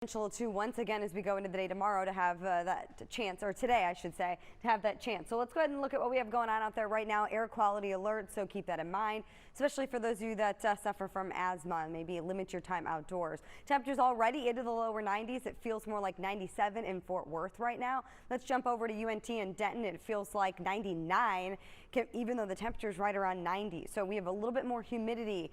Potential to once again as we go into the day tomorrow to have that chance, or today I should say, to have that chance. So let's go ahead and look at what we have going on out there right now. Air quality alert, so keep that in mind, especially for those of you that suffer from asthma and maybe limit your time outdoors. Temperatures already into the lower 90s. It feels more like 97 in Fort Worth right now. Let's jump over to UNT and Denton. It feels like 99, even though the temperature is right around 90. So we have a little bit more humidity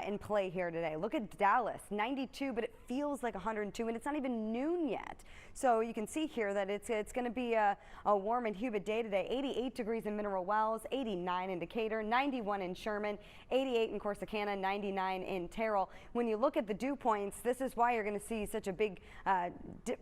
in play here today. Look at Dallas, 92, but it feels like 102. It's not even noon yet. So you can see here that it's going to be a warm and humid day today. 88 degrees in Mineral Wells, 89 in Decatur, 91 in Sherman, 88 in Corsicana, 99 in Terrell. When you look at the dew points, this is why you're going to see such a big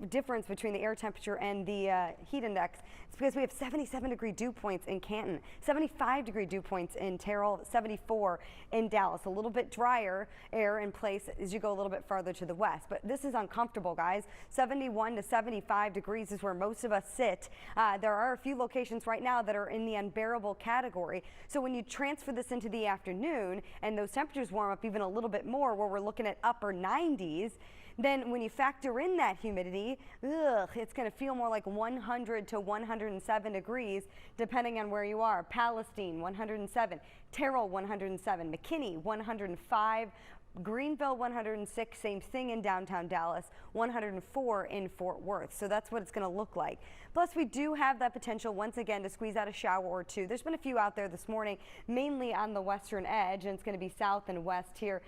difference between the air temperature and the heat index. It's because we have 77-degree dew points in Canton, 75-degree dew points in Terrell, 74 in Dallas. A little bit drier air in place as you go a little bit farther to the west. But this is uncomfortable, guys. 71 to 75 degrees is where most of us sit. There are a few locations right now that are in the unbearable category. So when you transfer this into the afternoon and those temperatures warm up even a little bit more, where we're looking at upper 90s, then when you factor in that humidity, it's going to feel more like 100 to 107 degrees depending on where you are. Palestine 107, Terrell 107, McKinney 105, Greenville 106, same thing in downtown Dallas, 104 in Fort Worth. So that's what it's going to look like. Plus, we do have that potential once again to squeeze out a shower or two. There's been a few out there this morning, mainly on the western edge, and it's going to be south and west here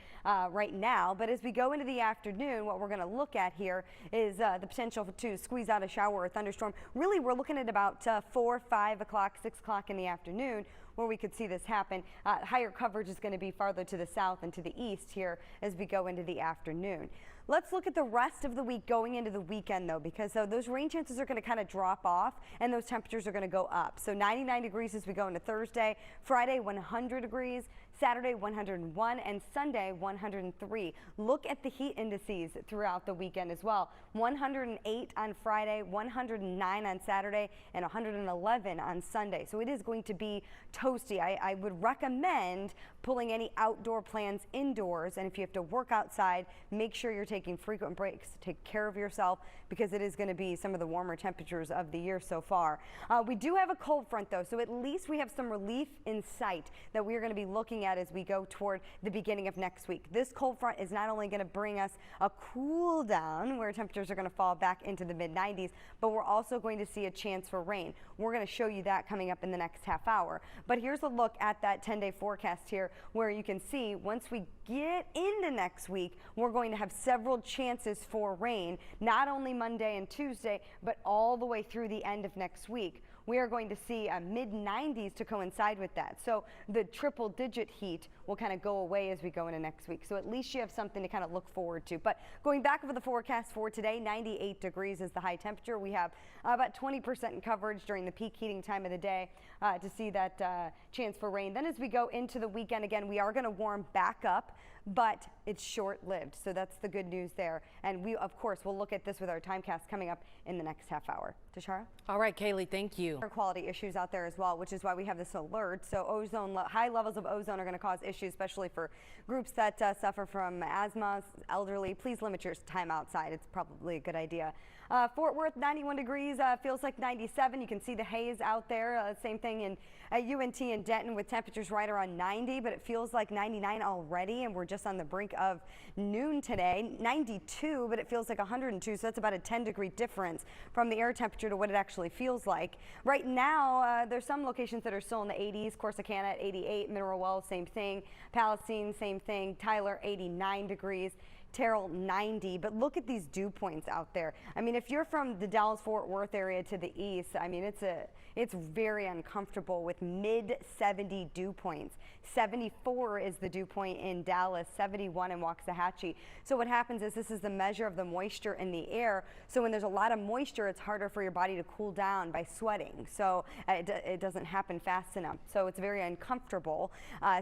right now. But as we go into the afternoon, what we're going to look at here is the potential to squeeze out a shower or thunderstorm. Really, we're looking at about 4, 5 o'clock, 6 o'clock in the afternoon where we could see this happen. Higher coverage is going to be farther to the south and to the east here as we go into the afternoon. Let's look at the rest of the week going into the weekend, though, because those rain chances are going to kind of drop off and those temperatures are going to go up. So 99 degrees as we go into Thursday, Friday 100 degrees, Saturday 101, and Sunday 103. Look at the heat indices throughout the weekend as well. 108 on Friday, 109 on Saturday, and 111 on Sunday. So it is going to be toasty. I would recommend pulling any outdoor plans indoors, and if you have to work outside, make sure you're taking frequent breaks. Take care of yourself because it is going to be some of the warmer temperatures of the year so far. We do have a cold front, though, so at least we have some relief in sight that we are going to be looking at as we go toward the beginning of next week. This cold front is not only going to bring us a cool down where temperatures are going to fall back into the mid-90s, but we're also going to see a chance for rain. We're going to show you that coming up in the next half hour. But here's a look at that 10-day forecast here where you can see once we get into next week, we're going to have several chances for rain, not only Monday and Tuesday, but all the way through the end of next week. We are going to see a mid-90s to coincide with that. So the triple-digit heat will kind of go away as we go into next week. So at least you have something to kind of look forward to. But going back over the forecast for today, 98 degrees is the high temperature. We have about 20% in coverage during the peak heating time of the day to see that chance for rain. Then as we go into the weekend, again, we are going to warm back up, but it's short-lived. So that's the good news there. And we, of course, will look at this with our timecast coming up in the next half hour. Tashara? All right, Kaylee, thank you. Air quality issues out there as well, which is why we have this alert. So high levels of ozone are going to cause issues, especially for groups that suffer from asthma, elderly. Please limit your time outside. It's probably a good idea. Fort Worth, 91 degrees, feels like 97. You can see the haze out there. Same thing in UNT and Denton with temperatures right around 90, but it feels like 99 already, and we're just on the brink of noon today. 92, but it feels like 102, so that's about a 10-degree difference from the air temperature to what it actually feels like. Right now, there's some locations that are still in the 80s. Corsicana at 88, Mineral Wells, same thing. Palestine, same thing. Tyler, 89 degrees. Terrell 90, but look at these dew points out there. I mean, if you're from the Dallas-Fort Worth area to the east, I mean, it's very uncomfortable with mid-70 dew points. 74 is the dew point in Dallas, 71 in Waxahachie. So what happens is this is the measure of the moisture in the air. So when there's a lot of moisture, it's harder for your body to cool down by sweating. So it doesn't happen fast enough. So it's very uncomfortable.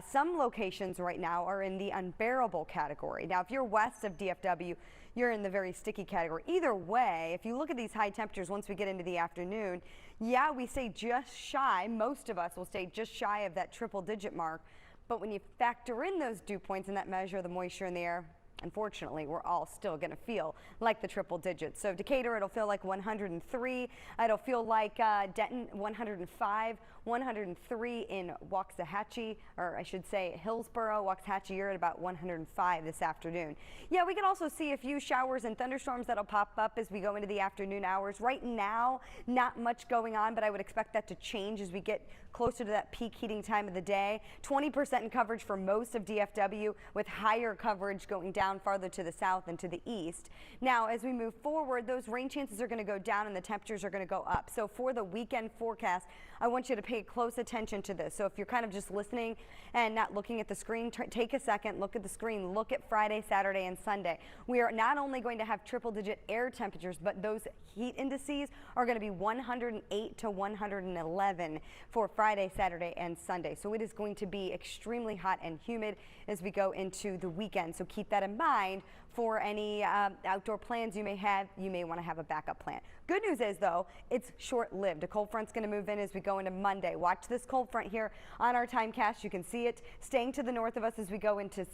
Some locations right now are in the unbearable category. Now, if you're west of DFW, you're in the very sticky category. Either way, if you look at these high temperatures once we get into the afternoon, yeah, we stay just shy. Most of us will stay just shy of that triple-digit mark. But when you factor in those dew points and that measure of the moisture in the air, unfortunately, we're all still going to feel like the triple digits. So Decatur, it'll feel like 103. It'll feel like Denton, 105. 103 in Waxahachie, or I should say Hillsborough. Waxahachie, you're at about 105 this afternoon. Yeah, we can also see a few showers and thunderstorms that'll pop up as we go into the afternoon hours. Right now, not much going on, but I would expect that to change as we get closer to that peak heating time of the day. 20% in coverage for most of DFW, with higher coverage going down farther to the south and to the east. Now, as we move forward, those rain chances are going to go down and the temperatures are going to go up. So for the weekend forecast, I want you to pay close attention to this. So if you're kind of just listening and not looking at the screen, take a second, look at the screen, look at Friday, Saturday, and Sunday. We are not only going to have triple-digit air temperatures, but those heat indices are going to be 108 to 111 for Friday, Saturday, and Sunday. So it is going to be extremely hot and humid as we go into the weekend. So keep that in mind for any outdoor plans you may have. You may want to have a backup plan. Good news is, though, it's short-lived. A cold front's going to move in as we go into Monday. Watch this cold front here on our timecast. You can see it staying to the north of us as we go into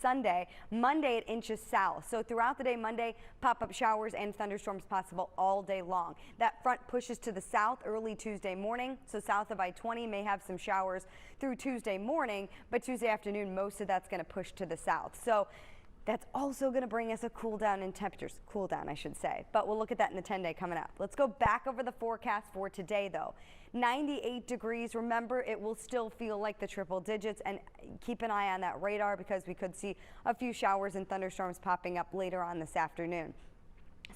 Sunday. Monday, it inches south. So throughout the day, Monday, pop-up showers and thunderstorms possible all day long. That front pushes to the south early Tuesday morning. So south of I-20 may have some showers through Tuesday morning, but Tuesday afternoon, most of that's going to push to the south. So that's also going to bring us a cool down in temperatures. Cool down, I should say. But we'll look at that in the 10-day coming up. Let's go back over the forecast for today, though. 98 degrees. Remember, it will still feel like the triple digits, and keep an eye on that radar because we could see a few showers and thunderstorms popping up later on this afternoon.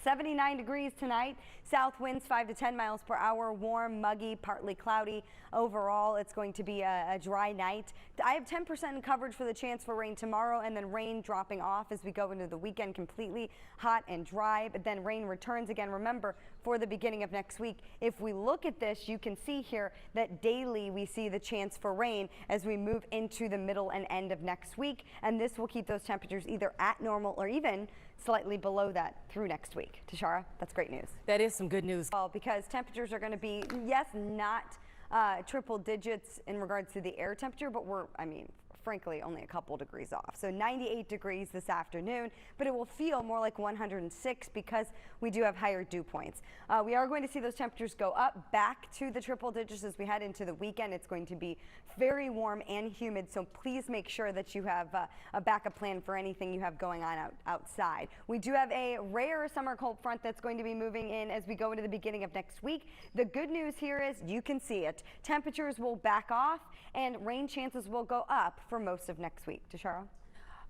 79 degrees tonight. South winds 5 to 10 miles per hour. Warm, muggy, partly cloudy. Overall, it's going to be a dry night. I have 10% coverage for the chance for rain tomorrow, and then rain dropping off as we go into the weekend, completely hot and dry. But then rain returns again. Remember, for the beginning of next week, if we look at this, you can see here that daily we see the chance for rain as we move into the middle and end of next week. And this will keep those temperatures either at normal or even slightly below that through next week. Tashara, that's great news. That is some good news. Well, because temperatures are going to be, yes, not triple digits in regards to the air temperature, but frankly, only a couple degrees off. So 98 degrees this afternoon, but it will feel more like 106 because we do have higher dew points. We are going to see those temperatures go up back to the triple digits as we head into the weekend. It's going to be very warm and humid, so please make sure that you have a backup plan for anything you have going on outside. We do have a rare summer cold front that's going to be moving in as we go into the beginning of next week. The good news here is you can see it. Temperatures will back off and rain chances will go up for most of next week. Tashara?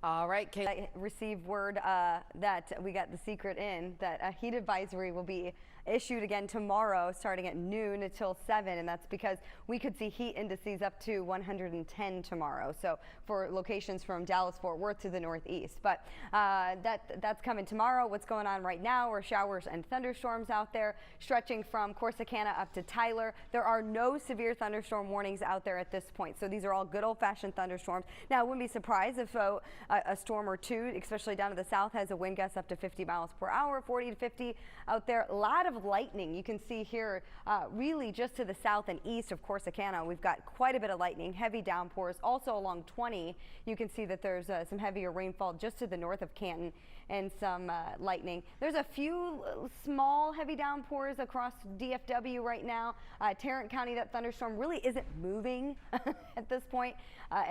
All right, Kalee. I received word that we got the secret in that a heat advisory will be issued again tomorrow starting at noon until 7, and that's because we could see heat indices up to 110 tomorrow. So for locations from Dallas-Fort Worth to the northeast. But that's coming tomorrow. What's going on right now are showers and thunderstorms out there stretching from Corsicana up to Tyler. There are no severe thunderstorm warnings out there at this point. So these are all good old-fashioned thunderstorms. Now, I wouldn't be surprised if a storm or two, especially down to the south, has a wind gust up to 50 miles per hour, 40 to 50 out there. A lot of lightning. You can see here really just to the south and east of Corsicana, we've got quite a bit of lightning, heavy downpours. Also along 20, you can see that there's some heavier rainfall just to the north of Canton and some lightning. There's a few small heavy downpours across DFW right now. Tarrant County, that thunderstorm really isn't moving at this point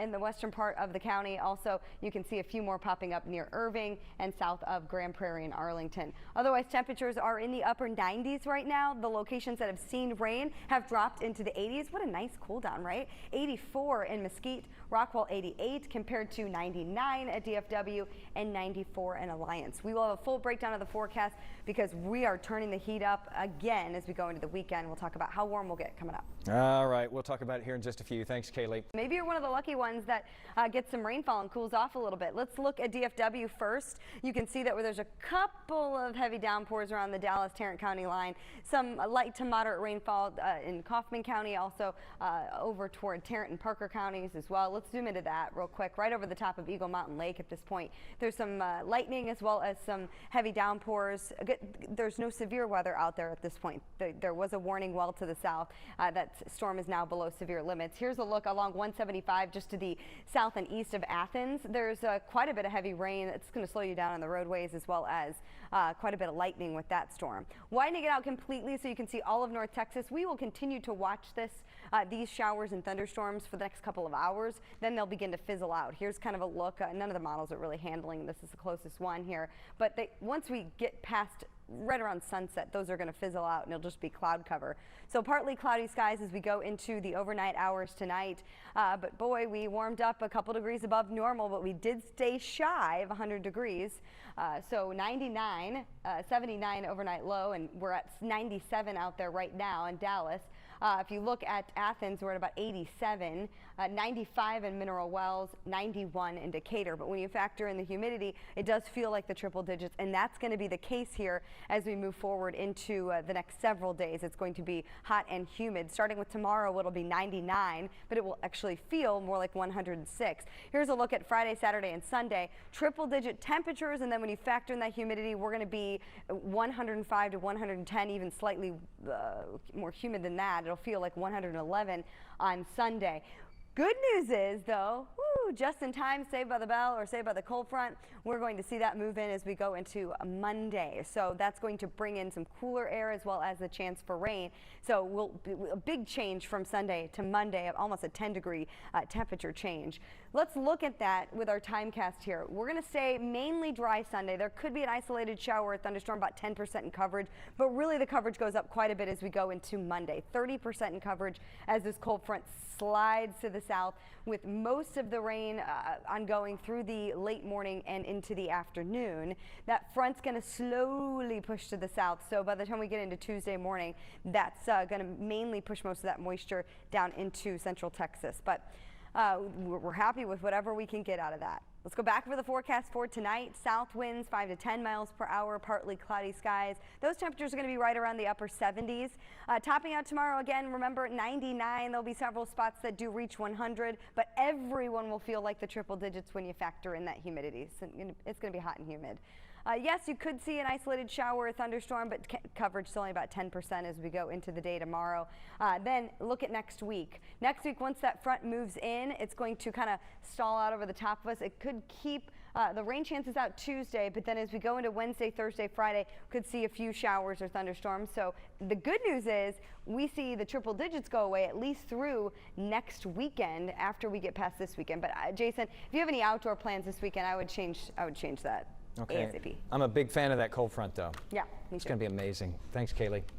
in the western part of the county. Also, you can see a few more popping up near Irving and south of Grand Prairie and Arlington. Otherwise, temperatures are in the upper 90s right now. The locations that have seen rain have dropped into the 80s. What a nice cool down, right? 84 in Mesquite, Rockwall 88 compared to 99 at DFW and 94 in Alliance. We will have a full breakdown of the forecast because we are turning the heat up again as we go into the weekend. We'll talk about how warm we'll get coming up. All right, we'll talk about it here in just a few. Thanks, Kalee. Maybe you're one of the lucky ones that gets some rainfall and cools off a little bit. Let's look at DFW first. You can see that where there's a couple of heavy downpours around the Dallas-Tarrant County line. Some light to moderate rainfall in Kaufman County, also over toward Tarrant and Parker counties as well. Let's zoom into that real quick. Right over the top of Eagle Mountain Lake at this point. There's some lightning as well as some heavy downpours. There's no severe weather out there at this point. There was a warning well to the south that storm is now below severe limits. Here's a look along 175 just to the south and east of Athens. There's quite a bit of heavy rain. It's going to slow you down on the roadways, as well as quite a bit of lightning with that storm. Widening it out completely so you can see all of North Texas. We will continue to watch these showers and thunderstorms for the next couple of hours. Then they'll begin to fizzle out. Here's kind of a look. None of the models are really handling this. Is the closest one here. But once we get past right around sunset, those are going to fizzle out and it'll just be cloud cover. So partly cloudy skies as we go into the overnight hours tonight. But boy, we warmed up a couple degrees above normal, but we did stay shy of 100 degrees. So 99, 79 overnight low, and we're at 97 out there right now in Dallas. If you look at Athens, we're at about 87, 95 in Mineral Wells, 91 in Decatur. But when you factor in the humidity, it does feel like the triple digits, and that's going to be the case here as we move forward into the next several days. It's going to be hot and humid. Starting with tomorrow, it'll be 99, but it will actually feel more like 106. Here's a look at Friday, Saturday, and Sunday. Triple digit temperatures, and then when you factor in that humidity, we're going to be 105 to 110, even slightly more humid than that. It'll feel like 111 on Sunday. Good news is, though, just in time, Saved by the Bell or Saved by the Cold Front, we're going to see that move in as we go into Monday. So that's going to bring in some cooler air as well as the chance for rain. So a big change from Sunday to Monday, almost a 10-degree temperature change. Let's look at that with our timecast here. We're going to stay mainly dry Sunday. There could be an isolated shower or thunderstorm, about 10% in coverage, but really the coverage goes up quite a bit as we go into Monday. 30% in coverage as this cold front slides to the south, with most of the rain ongoing through the late morning and into the afternoon. That front's going to slowly push to the south, so by the time we get into Tuesday morning, that's going to mainly push most of that moisture down into central Texas. But we're happy with whatever we can get out of that. Let's go back over the forecast for tonight. South winds 5 to 10 miles per hour, partly cloudy skies. Those temperatures are going to be right around the upper 70s. Topping out tomorrow again, remember 99. There'll be several spots that do reach 100, but everyone will feel like the triple digits when you factor in that humidity. So it's going to be hot and humid. Yes, you could see an isolated shower or thunderstorm, but coverage is only about 10% as we go into the day tomorrow. Then look at next week. Next week, once that front moves in, it's going to kind of stall out over the top of us. It could keep the rain chances out Tuesday, but then as we go into Wednesday, Thursday, Friday, could see a few showers or thunderstorms. So the good news is we see the triple digits go away at least through next weekend after we get past this weekend. But Jason, if you have any outdoor plans this weekend, I would change that. Okay. ASAP. I'm a big fan of that cold front, though. Yeah, me It's too. going to be amazing. Thanks, Kalee.